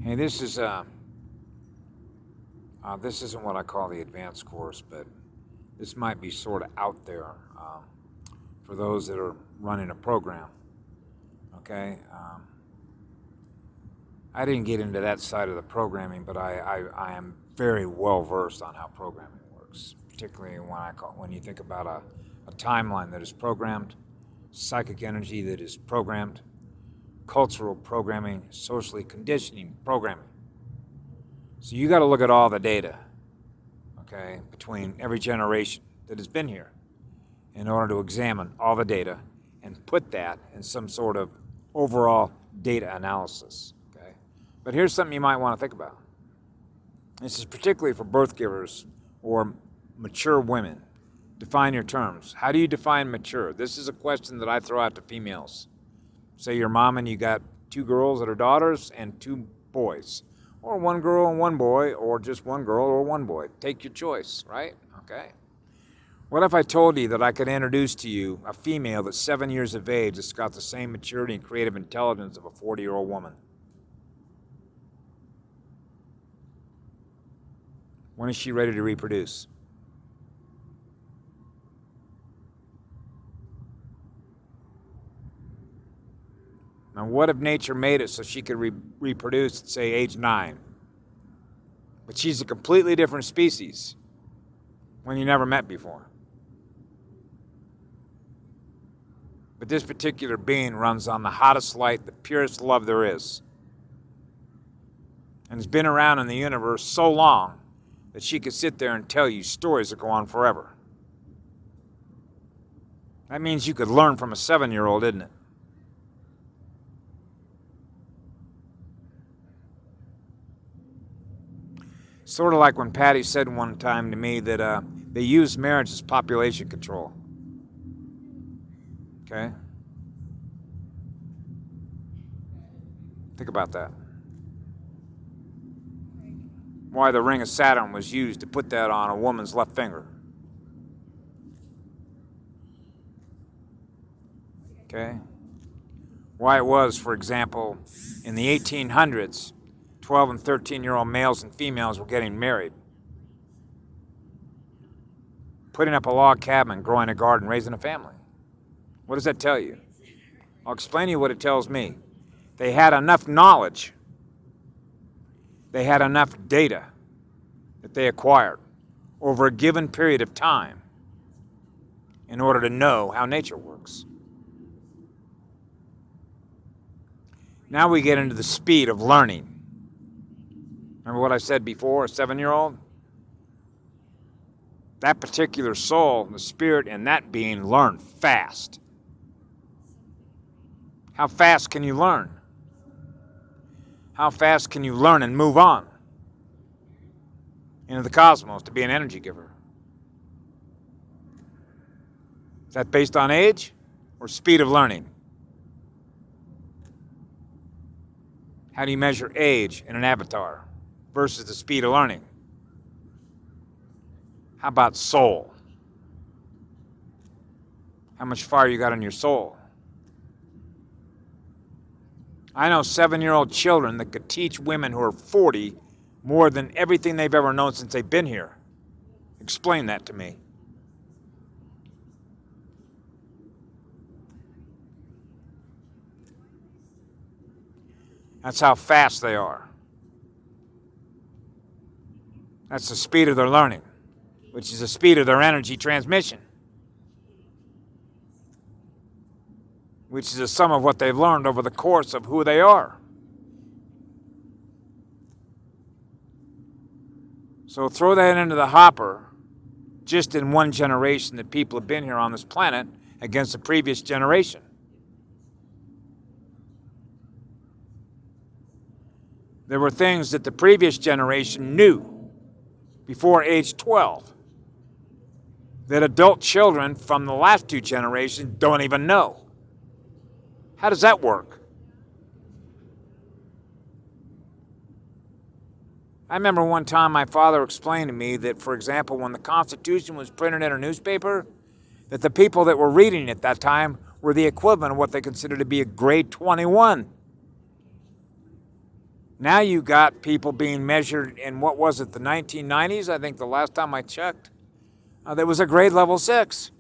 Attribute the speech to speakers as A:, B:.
A: Hey, this isn't what I call the advanced course, but this might be sort of out there for those that are running a program. Okay, I didn't get into that side of the programming, but I am very well versed on how programming works, particularly when you think about a timeline that is programmed, psychic energy that is programmed, cultural programming, socially conditioning programming. So you got to look at all the data, okay, between every generation that has been here in order to examine all the data and put that in some sort of overall data analysis, okay? But here's something you might want to think about. This is particularly for birth givers or mature women. Define your terms. How do you define mature? This is a question that I throw out to females. Say you're mom and you got two girls that are daughters and two boys. Or one girl and one boy, or just one girl or one boy. Take your choice, right? Okay. What if I told you that I could introduce to you a female that's 7 years of age that's got the same maturity and creative intelligence of a 40-year-old woman? When is she ready to reproduce? Now, what if nature made it so she could reproduce at, say, age 9? But she's a completely different species when you never met before. But this particular being runs on the hottest light, the purest love there is. And has been around in the universe so long that she could sit there and tell you stories that go on forever. That means you could learn from a 7-year-old, isn't it? Sort of like when Patty said one time to me that they use marriage as population control. Okay? Think about that. Why the ring of Saturn was used to put that on a woman's left finger. Okay? Why it was, for example, in the 1800s, 12 and 13-year-old males and females were getting married. Putting up a log cabin, growing a garden, raising a family. What does that tell you? I'll explain to you what it tells me. They had enough knowledge. They had enough data that they acquired over a given period of time in order to know how nature works. Now we get into the speed of learning. Remember what I said before, a 7-year-old? That particular soul, the spirit in that being, learn fast. How fast can you learn? How fast can you learn and move on into the cosmos to be an energy giver? Is that based on age or speed of learning? How do you measure age in an avatar versus the speed of learning? How about soul? How much fire you got in your soul? I know 7-year-old children that could teach women who are 40 more than everything they've ever known since they've been here. Explain that to me. That's how fast they are. That's the speed of their learning, which is the speed of their energy transmission, which is the sum of what they've learned over the course of who they are. So throw that into the hopper just in one generation that people have been here on this planet against the previous generation. There were things that the previous generation knew before age 12 that adult children from the last two generations don't even know. How does that work? I remember one time my father explained to me that, for example, when the Constitution was printed in a newspaper, that the people that were reading it at that time were the equivalent of what they considered to be a grade 21. Now you got people being measured in, what was it, the 1990s? I think the last time I checked, there was a grade level 6.